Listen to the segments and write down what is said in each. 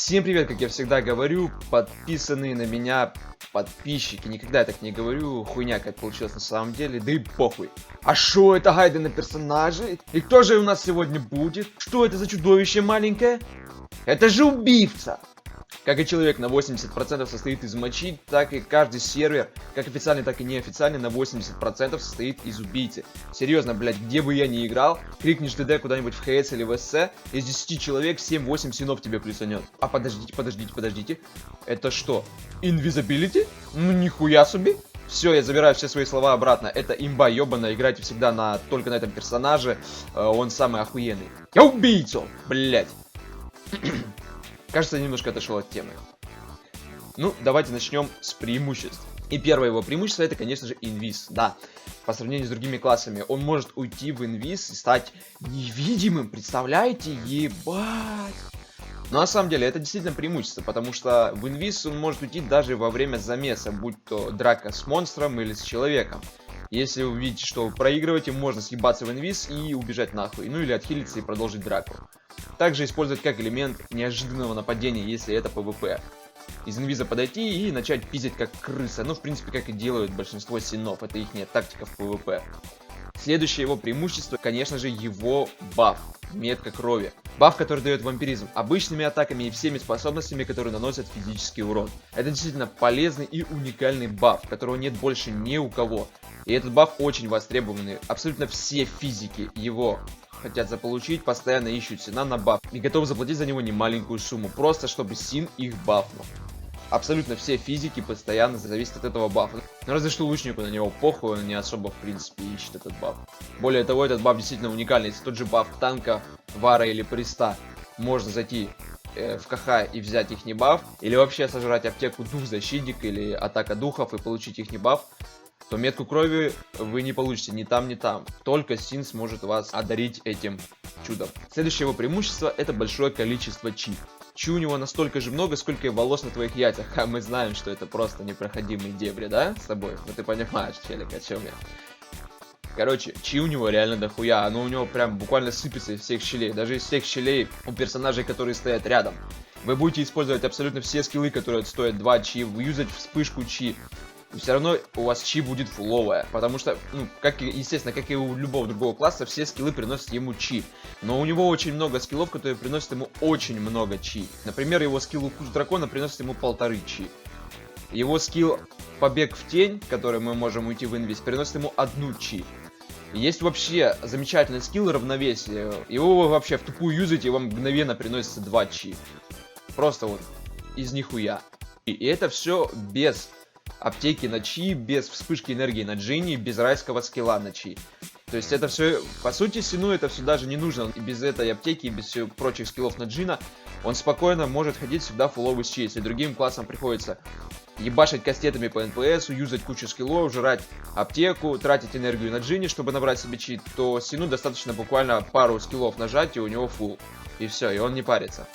Всем привет, как я всегда говорю, подписанные на меня подписчики. Никогда я так не говорю, хуйня как получилось на самом деле, да и похуй. А шо это гайды на персонажей? И кто же у нас сегодня будет? Что это за чудовище маленькое? Это же убийца! Как и человек на 80% состоит из мочи, так и каждый сервер, как официальный, так и неофициальный, на 80% состоит из убийцы. Серьезно, блядь, где бы я ни играл, крикнешь ТД куда-нибудь в ХС или в СС, из 10 человек 7-8 синов тебе плюсанет. А подождите. Это что? Invisibility? Ну нихуя себе. Все, я забираю все свои слова обратно. Это имба ебаная, играйте всегда только на этом персонаже. Он самый охуенный. Я убийцу, блядь. Кажется, я немножко отошел от темы. Ну, давайте начнем с преимуществ. И первое его преимущество это, конечно же, инвиз. Да, по сравнению с другими классами, он может уйти в инвиз и стать невидимым. Представляете? Ебать! Но на самом деле это действительно преимущество, потому что в инвиз он может уйти даже во время замеса, будь то драка с монстром или с человеком. Если вы видите, что вы проигрываете, можно съебаться в инвиз и убежать нахуй. Ну или отхилиться и продолжить драку. Также использовать как элемент неожиданного нападения, если это PvP. Из инвиза подойти и начать пиздить как крыса. Ну, в принципе, как и делают большинство синов. Это их тактика в PvP. Следующее его преимущество, конечно же, его баф. Метка крови. Баф, который дает вампиризм обычными атаками и всеми способностями, которые наносят физический урон. Это действительно полезный и уникальный баф, которого нет больше ни у кого. И этот баф очень востребованный. Абсолютно все физики его хотят заполучить, постоянно ищут сина на баф и готовы заплатить за него немаленькую сумму, просто чтобы син их бафнул. Абсолютно все физики постоянно зависят от этого бафа. Но разве что лучнику на него похуй, он не особо в принципе ищет этот баф. Более того, этот баф действительно уникальный. Если тот же баф танка, вара или приста, можно зайти в КХ и взять их баф, или вообще сожрать аптеку дух защитник или атака духов и получить их баф, то метку крови вы не получите ни там, ни там. Только син сможет вас одарить этим чудом. Следующее его преимущество это большое количество чи. Чи у него настолько же много, сколько и волос на твоих яйцах. А мы знаем, что это просто непроходимые дебри, да, с тобой? Ну ты понимаешь, челик, о чем я. Короче, чи у него реально дохуя. Оно у него прям буквально сыпется из всех щелей. Даже из всех щелей у персонажей, которые стоят рядом. Вы будете использовать абсолютно все скиллы, которые стоят 2 чи, юзать вспышку чи. И все равно у вас чи будет фуловая, потому что, ну, естественно, как и у любого другого класса, все скиллы приносят ему чи. Но у него очень много скиллов, которые приносят ему очень много чи. Например, его скилл укус дракона приносит ему 1,5 чи. Его скилл побег в тень, который мы можем уйти в инвиз, приносит ему 1 чи. И есть вообще замечательный скилл равновесия. Его вы вообще в тупую юзаете, и вам мгновенно приносится 2 чи. Просто вот из нихуя. И это все без аптеки на чи, без вспышки энергии на джинни, без райского скилла на чи. То есть это все, по сути, сину это все даже не нужно. И без этой аптеки, и без всех прочих скиллов на джина, он спокойно может ходить всегда фуловый с чи. Если другим классам приходится ебашить кастетами по НПСу, юзать кучу скиллов, жрать аптеку, тратить энергию на джинни, чтобы набрать себе чи, то сину достаточно буквально пару скиллов нажать, и у него фул. И все, и он не парится.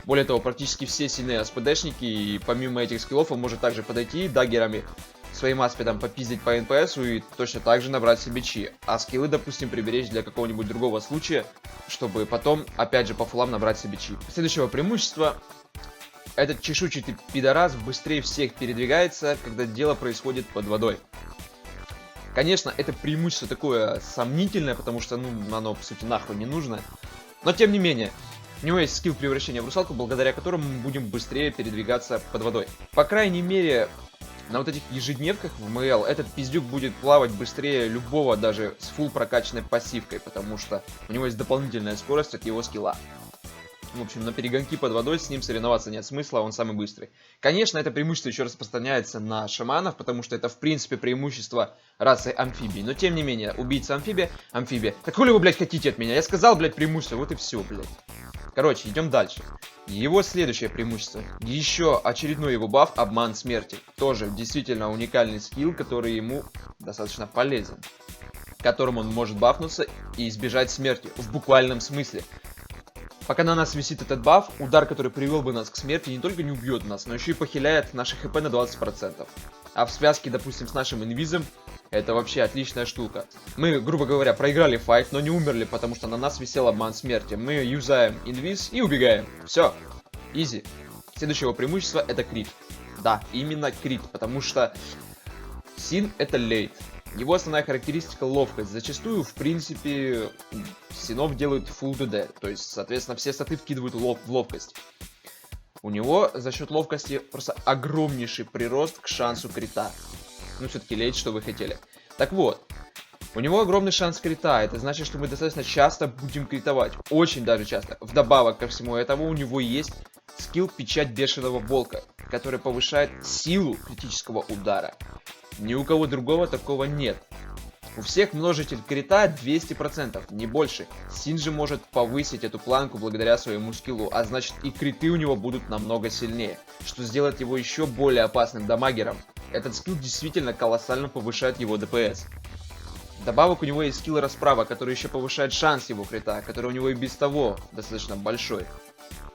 Более того, практически все сильные АСПДшники, и помимо этих скиллов, он может также подойти даггерами своим аспидом попиздить по НПСу и точно так же набрать себе чи. А скиллы, допустим, приберечь для какого-нибудь другого случая, чтобы потом, опять же, по фулам набрать себе чи. Следующего преимущества. Этот чешуйчатый пидорас быстрее всех передвигается, когда дело происходит под водой. Конечно, это преимущество такое сомнительное, потому что, ну, оно, по сути, нахуй не нужно. Но, тем не менее, у него есть скилл превращения в русалку, благодаря которому мы будем быстрее передвигаться под водой. По крайней мере, на вот этих ежедневках в МЛ этот пиздюк будет плавать быстрее любого, даже с фулл прокачанной пассивкой, потому что у него есть дополнительная скорость от его скилла. В общем, на перегонки под водой с ним соревноваться нет смысла, он самый быстрый. Конечно, это преимущество еще распространяется на шаманов, потому что это, в принципе, преимущество расы амфибий. Но, тем не менее, убийца амфибия. Так хули вы, блядь, хотите от меня? Я сказал, блядь, преимущество, вот и все, блядь. Короче, идем дальше. Его следующее преимущество. Еще очередной его баф — обман смерти. Тоже действительно уникальный скилл, который ему достаточно полезен. Которым он может бафнуться и избежать смерти. В буквальном смысле. Пока на нас висит этот баф, удар, который привел бы нас к смерти, не только не убьет нас, но еще и похиляет наши хп на 20%. А в связке, допустим, с нашим инвизом, это вообще отличная штука. Мы, грубо говоря, проиграли файт, но не умерли, потому что на нас висел обман смерти. Мы юзаем инвиз и убегаем. Все. Изи. Следующее его преимущество это крит. Да, именно крит, потому что Син это лейт. Его основная характеристика ловкость. Зачастую, в принципе, Синов делают full DD, то есть, соответственно, все статы вкидывают в ловкость. У него за счет ловкости просто огромнейший прирост к шансу крита. Ну, все-таки лейт, что вы хотели. Так вот, у него огромный шанс крита. Это значит, что мы достаточно часто будем критовать. Очень даже часто. Вдобавок ко всему этому, у него есть скилл Печать Бешеного Волка, который повышает силу критического удара. Ни у кого другого такого нет. У всех множитель крита 200%, не больше. Син же может повысить эту планку благодаря своему скиллу, а значит и криты у него будут намного сильнее, что сделает его еще более опасным дамагером. Этот скилл действительно колоссально повышает его ДПС. Добавок у него есть скилл Расправа, который еще повышает шанс его крита, который у него и без того достаточно большой.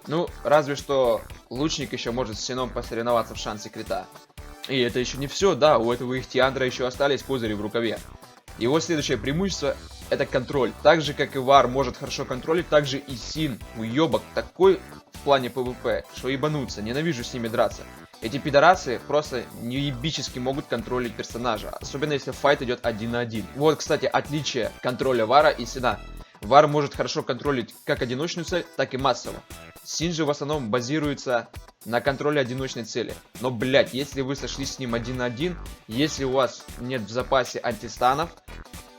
Ну, разве что лучник еще может с Сином посоревноваться в шансе крита. И это еще не все, да, у этого Ихтиандра еще остались козыри в рукаве. Его следующее преимущество это контроль. Так же как и Вар может хорошо контролить, так же и Син, уебок, такой в плане ПВП, что ебануться, ненавижу с ними драться. Эти пидорасы просто неебически могут контролить персонажа, особенно если файт идет 1 на 1. Вот, кстати, отличие контроля Вара и Сина. Вар может хорошо контролить как одиночную цель, так и массово. Син же в основном базируется на контроле одиночной цели. Но, блять, если вы сошлись с ним 1 на 1, если у вас нет в запасе антистанов,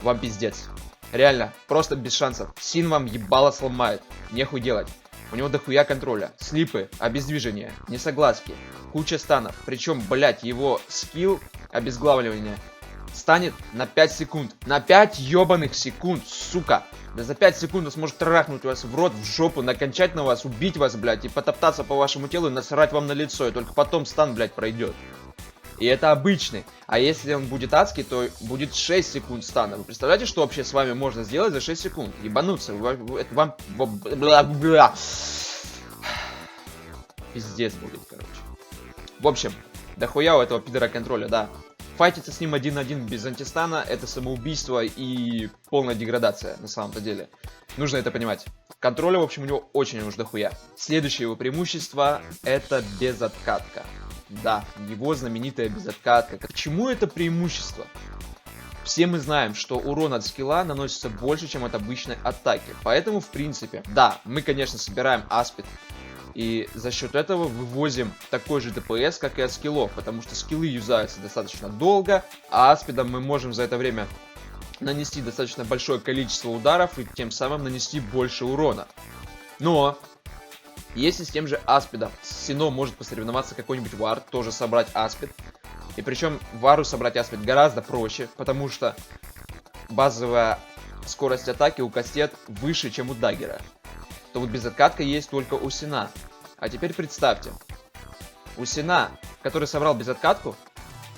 вам пиздец. Реально, просто без шансов. Син вам ебало сломает. Нехуй делать. У него дохуя контроля. Слипы, обездвижение, несогласки, куча станов. Причем, блять, его скилл обезглавливания станет на 5 секунд. На 5 ебаных секунд, сука. Да за 5 секунд он сможет трахнуть вас в рот, в жопу, накончать на вас, убить вас, блядь, и потоптаться по вашему телу и насрать вам на лицо. И только потом стан, блядь, пройдет. И это обычный. А если он будет адский, то будет 6 секунд стана. Вы представляете, что вообще с вами можно сделать за 6 секунд? Ебануться. Это вам... Пиздец будет, короче. В общем, дохуя у этого пидора контроля, да. Файтиться с ним 1 на 1 без антистана это самоубийство и полная деградация на самом-то деле. Нужно это понимать. Контроля, в общем, у него очень уж дохуя. Следующее его преимущество это безоткатка. Да, его знаменитая безоткатка. Почему это преимущество? Все мы знаем, что урон от скилла наносится больше, чем от обычной атаки. Поэтому, в принципе, да, мы, конечно, собираем аспид. И за счет этого вывозим такой же ДПС, как и от скиллов. Потому что скиллы юзаются достаточно долго, а аспидом мы можем за это время нанести достаточно большое количество ударов и тем самым нанести больше урона. Но если с тем же аспидом с Сином может посоревноваться какой-нибудь Вар, тоже собрать аспид. И причем Вару собрать аспид гораздо проще, потому что базовая скорость атаки у Кастет выше, чем у Даггера. То вот безоткатка есть только у Сина. А теперь представьте, у Сина, который собрал безоткатку,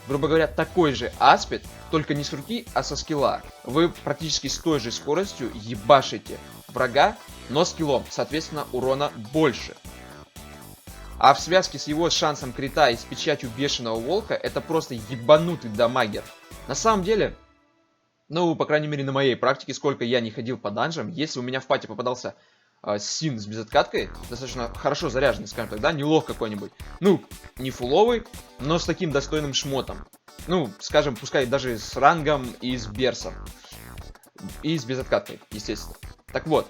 грубо говоря, такой же аспид, только не с руки, а со скилла. Вы практически с той же скоростью ебашите врага, но скиллом, соответственно, урона больше. А в связке с его шансом крита и с печатью Бешеного Волка, это просто ебанутый дамагер. На самом деле, ну, по крайней мере, на моей практике, сколько я не ходил по данжам, если у меня в пати попадался Син с безоткаткой, достаточно хорошо заряженный, скажем так, да, не лох какой-нибудь. Ну, не фуловый, но с таким достойным шмотом. Ну, скажем, пускай даже с рангом и с берсом. И с безоткаткой, естественно. Так вот,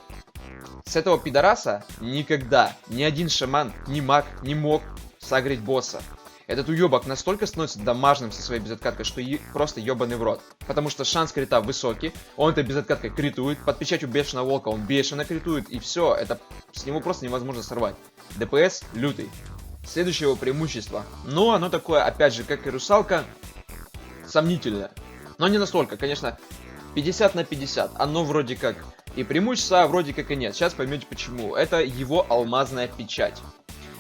с этого пидораса никогда ни один шаман, ни маг не мог сагрить босса. Этот уебок настолько становится дамажным со своей безоткаткой, что просто ебаный в рот. Потому что шанс крита высокий, он этой безоткаткой критует, под печатью Бешеного Волка он бешено критует, и все, это с него просто невозможно сорвать. ДПС лютый. Следующее его преимущество. Но оно такое, опять же, как и Русалка, сомнительное. Но не настолько, конечно, 50 на 50. Оно вроде как и преимущество, а вроде как и нет. Сейчас поймете почему. Это его алмазная печать.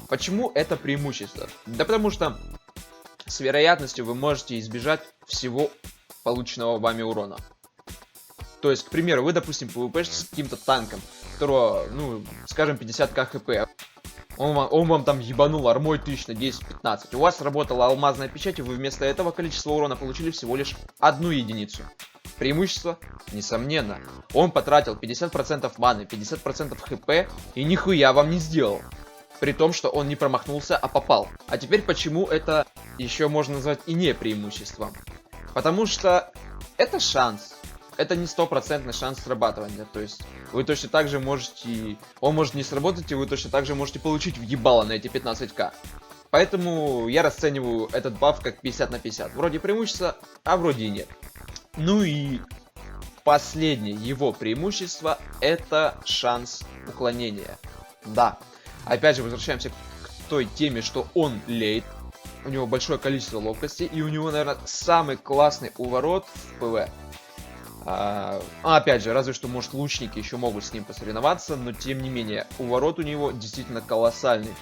Почему это преимущество? Да потому что с вероятностью вы можете избежать всего полученного вами урона. То есть, к примеру, вы, допустим, PvP с каким-то танком, которого, ну, скажем, 50к хп. Он вам там ебанул армой 1000 на 10-15. У вас сработала алмазная печать, и вы вместо этого количества урона получили всего лишь 1 единицу. Преимущество? Несомненно. Он потратил 50% маны, 50% хп и нихуя вам не сделал. При том, что он не промахнулся, а попал. А теперь почему это еще можно назвать и не преимуществом? Потому что это шанс. Это не стопроцентный шанс срабатывания. То есть вы точно так же можете... Он может не сработать, и вы точно так же можете получить въебало на эти 15к. Поэтому я расцениваю этот баф как 50 на 50. Вроде преимущество, а вроде и нет. Ну и последнее его преимущество — это шанс уклонения. Да. Опять же, возвращаемся к той теме, что он лейт. У него большое количество ловкости, и у него, наверное, самый классный уворот в ПВ. Опять же, разве что, может, лучники еще могут с ним посоревноваться, но тем не менее, уворот у него действительно колоссальный.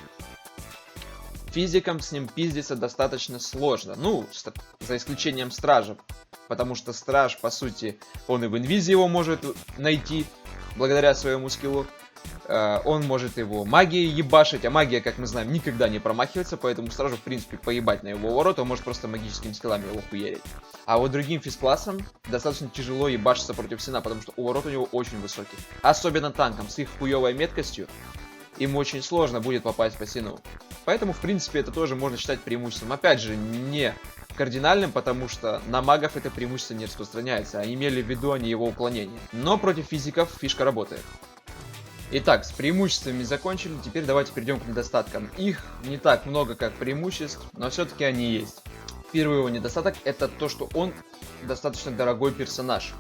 Физикам с ним пиздиться достаточно сложно, ну, за исключением стража, потому что страж, по сути, он и в инвизе его может найти, благодаря своему скиллу. Он может его магией ебашить, а магия, как мы знаем, никогда не промахивается, поэтому стражу, в принципе, поебать на его уворот, он может просто магическими скиллами его хуярить. А вот другим физклассам достаточно тяжело ебашиться против Сина, потому что уворот у него очень высокий. Особенно танкам, с их хуевой меткостью, им очень сложно будет попасть по Сину. Поэтому, в принципе, это тоже можно считать преимуществом. Опять же, не кардинальным, потому что на магов это преимущество не распространяется, а имели в виду они его уклонение. Но против физиков фишка работает. Итак, с преимуществами закончили, теперь давайте перейдем к недостаткам. Их не так много, как преимуществ, но все-таки они есть. Первый его недостаток — это то, что он достаточно дорогой персонаж.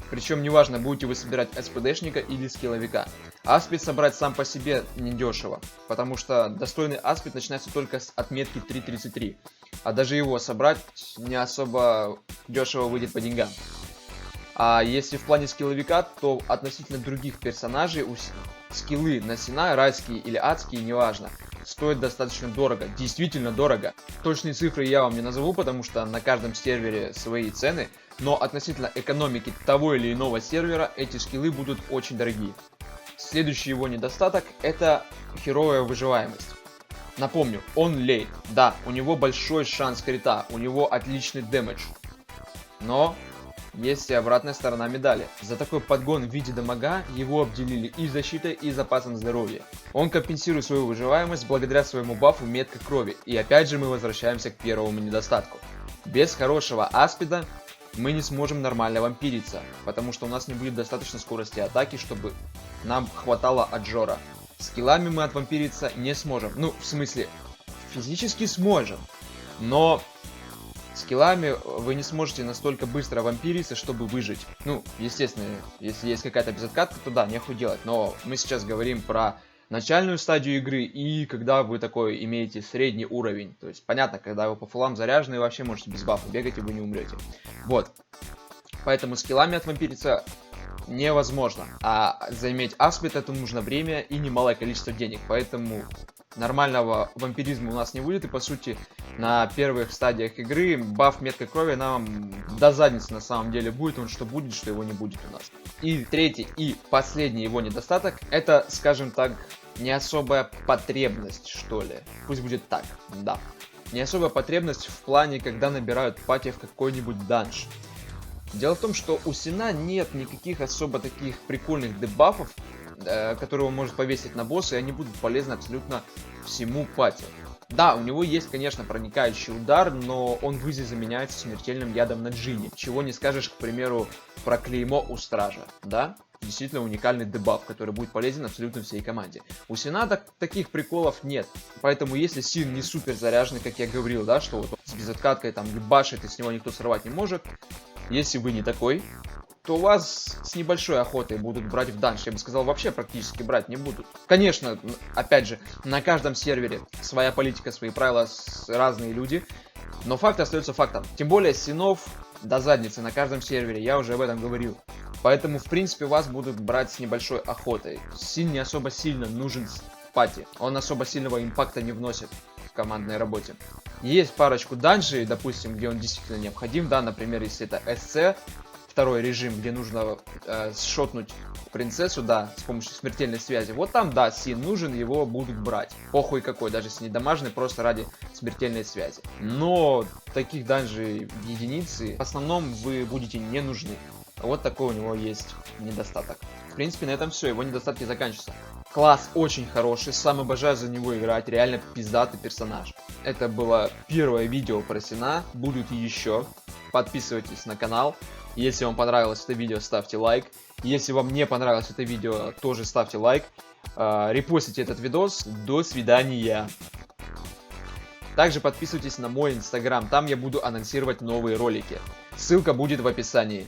Причем неважно, будете вы собирать СПДшника или скилловика. Аспид собрать сам по себе недешево, потому что достойный аспид начинается только с отметки 3.33. А даже его собрать не особо дешево выйдет по деньгам. А если в плане скилловика, то относительно других персонажей скиллы на Сина, райские или адские, неважно, стоят достаточно дорого, действительно дорого. Точные цифры я вам не назову, потому что на каждом сервере свои цены, но относительно экономики того или иного сервера эти скиллы будут очень дорогие. Следующий его недостаток — это херовая выживаемость. Напомню, он лейт, да, у него большой шанс крита, у него отличный дэмэдж, но есть и обратная сторона медали. За такой подгон в виде дамага его обделили и защитой, и запасом здоровья. Он компенсирует свою выживаемость благодаря своему бафу метка крови. И опять же мы возвращаемся к первому недостатку. Без хорошего аспида мы не сможем нормально вампириться, потому что у нас не будет достаточно скорости атаки, чтобы нам хватало отжора. Скиллами мы отвампириться не сможем. Ну, в смысле, физически сможем, но скиллами вы не сможете настолько быстро вампириться, чтобы выжить. Ну, естественно, если есть какая-то безоткатка, то да, нехуй делать. Но мы сейчас говорим про начальную стадию игры и когда вы такой имеете средний уровень. То есть, понятно, когда вы по фулам заряжены, вообще можете без бафа бегать и вы не умрете. Вот. Поэтому скиллами отвампириться невозможно. А заиметь аспид это нужно время и немалое количество денег. Поэтому нормального вампиризма у нас не будет, и по сути на первых стадиях игры баф меткой крови нам до задницы на самом деле будет, он что будет, что его не будет у нас. И третий и последний его недостаток — это, скажем так, не особая потребность, что ли. Пусть будет так, да. Не особая потребность в плане, когда набирают пати в какой-нибудь данж. Дело в том, что у Сина нет никаких особо таких прикольных дебафов, которые он может повесить на босса, и они будут полезны абсолютно всему пати. Да, у него есть, конечно, проникающий удар, но он в изи заменяется смертельным ядом на Джинни. Чего не скажешь, к примеру, про клеймо у стража, да? Действительно уникальный дебаф, который будет полезен абсолютно всей команде. У Сина таких приколов нет, поэтому если Син не супер заряженный, как я говорил, да, что вот с безоткаткой там ебашит и с него никто сорвать не может, если вы не такой, то у вас с небольшой охотой будут брать в данж. Я бы сказал, вообще практически брать не будут. Конечно, опять же, на каждом сервере своя политика, свои правила, разные люди. Но факт остается фактом. Тем более Синов до задницы на каждом сервере, я уже об этом говорил. Поэтому, в принципе, вас будут брать с небольшой охотой. Син не особо сильно нужен в пати. Он особо сильного импакта не вносит в командной работе. Есть парочку данжей, допустим, где он действительно необходим. Да, например, если это СЦ, второй режим, где нужно шотнуть принцессу, да, с помощью смертельной связи. Вот там, да, Син нужен, его будут брать. Похуй какой, даже если не дамажный, просто ради смертельной связи. Но таких данжей единицы, в основном вы будете не нужны. Вот такой у него есть недостаток. В принципе, на этом все, его недостатки заканчиваются. Класс очень хороший, сам обожаю за него играть, реально пиздатый персонаж. Это было первое видео про Сина, будут еще. Подписывайтесь на канал. Если вам понравилось это видео, ставьте лайк. Если вам не понравилось это видео, тоже ставьте лайк. Репостите этот видос. До свидания. Также подписывайтесь на мой инстаграм, там я буду анонсировать новые ролики. Ссылка будет в описании.